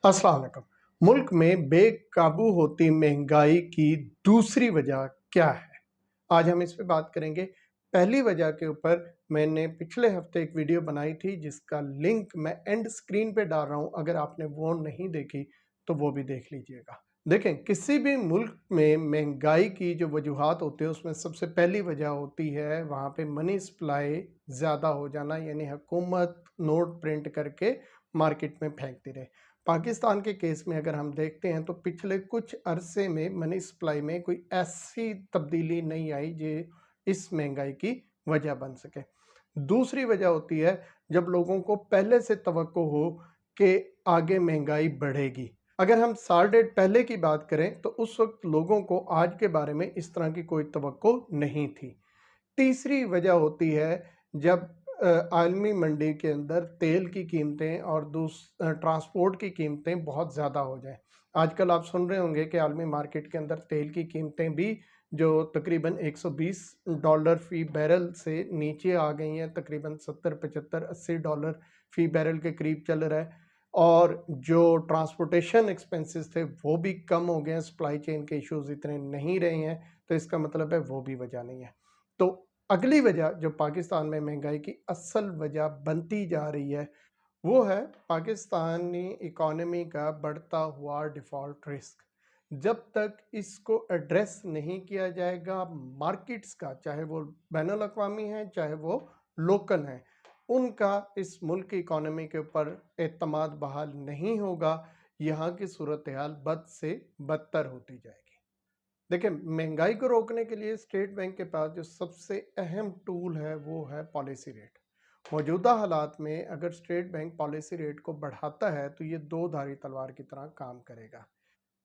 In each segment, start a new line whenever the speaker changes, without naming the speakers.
अस्सलाम वालेकुम। मुल्क में बेकाबू होती महंगाई की दूसरी वजह क्या है? आज हम इस पे बात करेंगे। पहली वजह के ऊपर मैंने पिछले हफ्ते एक वीडियो बनाई थी जिसका लिंक मैं एंड स्क्रीन पे डाल रहा हूँ। अगर आपने वो नहीं देखी तो वो भी देख लीजिएगा। देखें, किसी भी मुल्क में महंगाई की जो वजूहात होती है उसमें सबसे पहली वजह होती है वहाँ पे मनी सप्लाई ज़्यादा हो जाना, यानी हुकूमत नोट प्रिंट करके मार्केट में फेंकती रहे। पाकिस्तान के केस में अगर हम देखते हैं तो पिछले कुछ अरसे में मनी सप्लाई में कोई ऐसी तब्दीली नहीं आई जो इस महंगाई की वजह बन सके। दूसरी वजह होती है जब लोगों को पहले से तवक्को हो कि आगे महंगाई बढ़ेगी। अगर हम साल डेढ़ पहले की बात करें तो उस वक्त लोगों को आज के बारे में इस तरह की कोई तवक्को नहीं थी। तीसरी वजह होती है जब आलमी मंडी के अंदर तेल की कीमतें और ट्रांसपोर्ट की कीमतें बहुत ज़्यादा हो जाएं। आजकल आप सुन रहे होंगे कि आलमी मार्केट के अंदर तेल की कीमतें भी जो तकरीबन $120 फ़ी बैरल से नीचे आ गई हैं, तकरीबन 70, 75, $80 फ़ी बैरल के करीब चल रहा है। और जो ट्रांसपोर्टेशन एक्सपेंसेस थे वो भी कम हो गए हैं, सप्लाई चेन के इश्यूज इतने नहीं रहे हैं, तो इसका मतलब है वो भी वजह नहीं है। तो अगली वजह जो पाकिस्तान में महंगाई की असल वजह बनती जा रही है वो है पाकिस्तानी इकोनॉमी का बढ़ता हुआ डिफ़ॉल्ट रिस्क। जब तक इसको एड्रेस नहीं किया जाएगा मार्केट्स का, चाहे वो बैनुल अक़वामी हैं चाहे वो लोकल हैं, उनका इस मुल्क की इकोनॉमी के ऊपर एतमाद बहाल नहीं होगा। यहाँ की सूरत हाल बद से बदतर होती जाएगी। देखिए, महंगाई को रोकने के लिए स्टेट बैंक के पास जो सबसे अहम टूल है वो है पॉलिसी रेट। मौजूदा हालात में अगर स्टेट बैंक पॉलिसी रेट को बढ़ाता है तो ये दो धारी तलवार की तरह काम करेगा।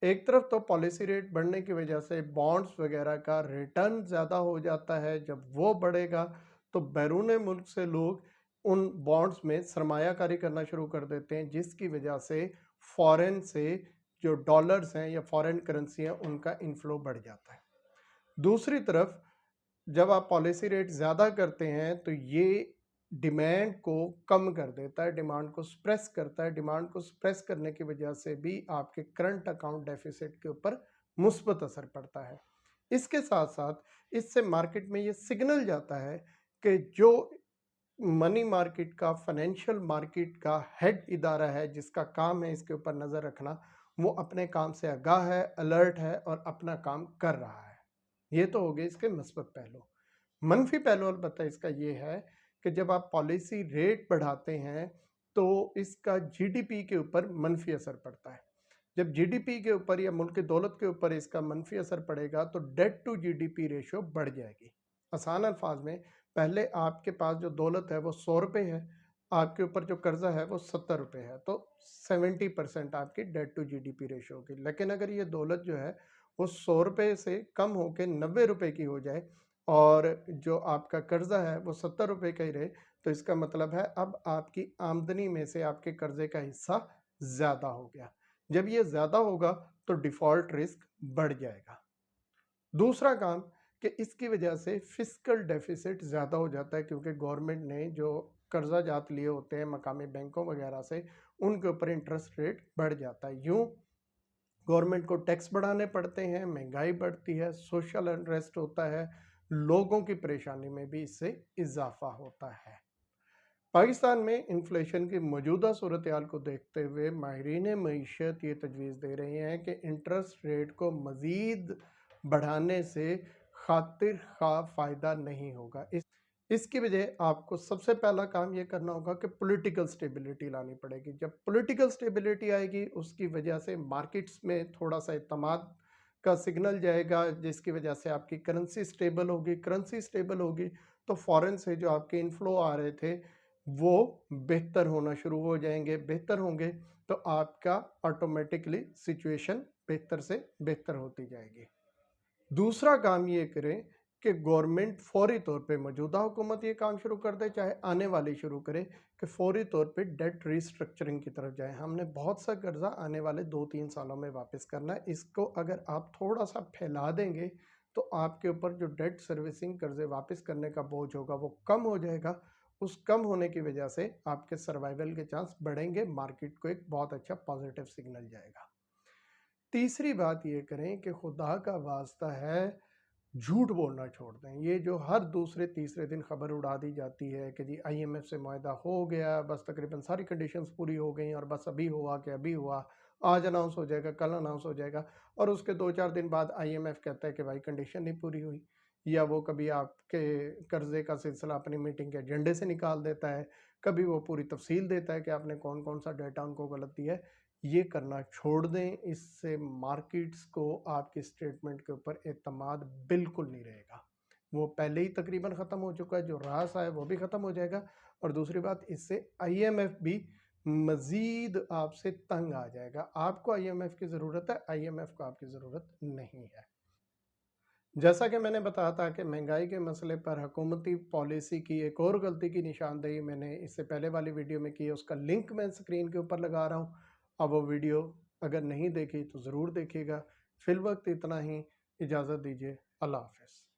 एक तरफ तो पॉलिसी रेट बढ़ने की वजह से बॉन्ड्स वगैरह का रिटर्न ज़्यादा हो जाता है। जब वो बढ़ेगा तो बैरून मुल्क से लोग उन बॉन्ड्स में सरमायाकारी करना शुरू कर देते हैं, जिसकी वजह से फॉरेन से जो डॉलर्स हैं या फॉरेन करेंसी हैं उनका इनफ्लो बढ़ जाता है। दूसरी तरफ जब आप पॉलिसी रेट ज़्यादा करते हैं तो ये डिमांड को कम कर देता है, डिमांड को सप्रेस करता है। डिमांड को सप्रेस करने की वजह से भी आपके करंट अकाउंट डेफिसिट के ऊपर मुस्बत असर पड़ता है। इसके साथ साथ इससे मार्केट में ये सिग्नल जाता है कि जो मनी मार्केट का, फाइनेंशियल मार्केट का हेड इदारा है जिसका काम है इसके ऊपर नज़र रखना, वो अपने काम से आगाह है, अलर्ट है और अपना काम कर रहा है। ये तो हो गए इसके मस्बत पहलू। मनफी पहलू अलबत्ता इसका ये है कि जब आप पॉलिसी रेट बढ़ाते हैं तो इसका जीडीपी के ऊपर मनफी असर पड़ता है। जब जीडीपी के ऊपर या मुल्क की दौलत के ऊपर इसका मनफी असर पड़ेगा तो डेट टू जीडीपी रेशो बढ़ जाएगी। आसान अल्फाज में, पहले आपके पास जो दौलत है वो 100 रुपये है, आपके ऊपर जो कर्जा है वो 70 रुपये है, तो 70% आपकी डेट टू जीडीपी रेशो होगी। लेकिन अगर ये दौलत जो है वो 100 रुपये से कम होकर 90 रुपये की हो जाए और जो आपका कर्जा है वो 70 रुपये का ही रहे, तो इसका मतलब है अब आपकी आमदनी में से आपके कर्जे का हिस्सा ज़्यादा हो गया। जब ये ज़्यादा होगा तो डिफ़ॉल्ट रिस्क बढ़ जाएगा। दूसरा काम कि इसकी वजह से फिस्कल डेफिसिट ज़्यादा हो जाता है, क्योंकि गवर्नमेंट ने जो कर्जा जात लिए होते हैं मकामी बैंकों वगैरह से, उनके ऊपर इंटरेस्ट रेट बढ़ जाता है। यूँ गवर्नमेंट को टैक्स बढ़ाने पड़ते हैं, महंगाई बढ़ती है, सोशल अनरेस्ट होता है, लोगों की परेशानी में भी इससे इजाफा होता है। पाकिस्तान में इन्फ्लेशन की मौजूदा सूरत हाल को देखते हुए माहिरीन मईशत ये तजवीज़ दे रहे हैं कि इंटरेस्ट रेट को मज़ीद बढ़ाने से खातिर खा फ़ायदा नहीं होगा। इसकी वजह आपको सबसे पहला काम ये करना होगा कि पॉलिटिकल स्टेबिलिटी लानी पड़ेगी। जब पॉलिटिकल स्टेबिलिटी आएगी उसकी वजह से मार्केट्स में थोड़ा सा एतमाद का सिग्नल जाएगा, जिसकी वजह से आपकी करेंसी स्टेबल होगी। करेंसी स्टेबल होगी तो फॉरेन से जो आपके इनफ्लो आ रहे थे वो बेहतर होना शुरू हो जाएंगे। बेहतर होंगे तो आपका ऑटोमेटिकली सिचुएशन बेहतर से बेहतर होती जाएगी। दूसरा काम ये करें कि गवर्नमेंट फौरी तौर पे, मौजूदा हुकूमत ये काम शुरू कर दे चाहे आने वाली शुरू करे, कि फौरी तौर पे डेट रीस्ट्रक्चरिंग की तरफ जाए। हमने बहुत सा कर्जा आने वाले 2-3 सालों में वापस करना है। इसको अगर आप थोड़ा सा फैला देंगे तो आपके ऊपर जो डेट सर्विसिंग कर्जे वापस करने का बोझ होगा वो कम हो जाएगा उस कम होने की वजह से आपके सर्वाइवल के चांस बढ़ेंगे, मार्केट को एक बहुत अच्छा पॉजिटिव सिग्नल जाएगा। तीसरी बात ये करें कि खुदा का वास्ता है झूठ बोलना छोड़ दें। ये जो हर दूसरे तीसरे दिन खबर उड़ा दी जाती है कि जी आईएमएफ से मुआहदा हो गया, बस तकरीबन सारी कंडीशंस पूरी हो गई और बस अभी हुआ कि अभी हुआ, आज अनाउंस हो जाएगा, कल अनाउंस हो जाएगा, और उसके 2-4 दिन बाद आईएमएफ कहता है कि भाई कंडीशन नहीं पूरी हुई, या वो कभी आपके कर्जे का सिलसिला अपनी मीटिंग के एजेंडे से निकाल देता है, कभी वो पूरी तफसील देता है कि आपने कौन कौन सा डेटा उनको गलत दिया है। ये करना छोड़ दें, इससे मार्केट्स को आपकी स्टेटमेंट के ऊपर एतमाद बिल्कुल नहीं रहेगा। वो पहले ही तकरीबन ख़त्म हो चुका है, जो रास है वो भी ख़त्म हो जाएगा, और दूसरी बात, इससे आईएमएफ भी मज़ीद आपसे तंग आ जाएगा। आपको आईएमएफ की ज़रूरत है, आईएमएफ को आपकी ज़रूरत नहीं है। जैसा कि मैंने बताया था कि महंगाई के मसले पर हुकूमती पॉलिसी की एक और गलती की निशानदेही मैंने इससे पहले वाली वीडियो में की है, उसका लिंक मैं स्क्रीन के ऊपर लगा रहा हूँ। अब वो वीडियो अगर नहीं देखी तो ज़रूर देखिएगा। फिल वक्त इतना ही, इजाज़त दीजिए, अल्लाह हाफ़िज़।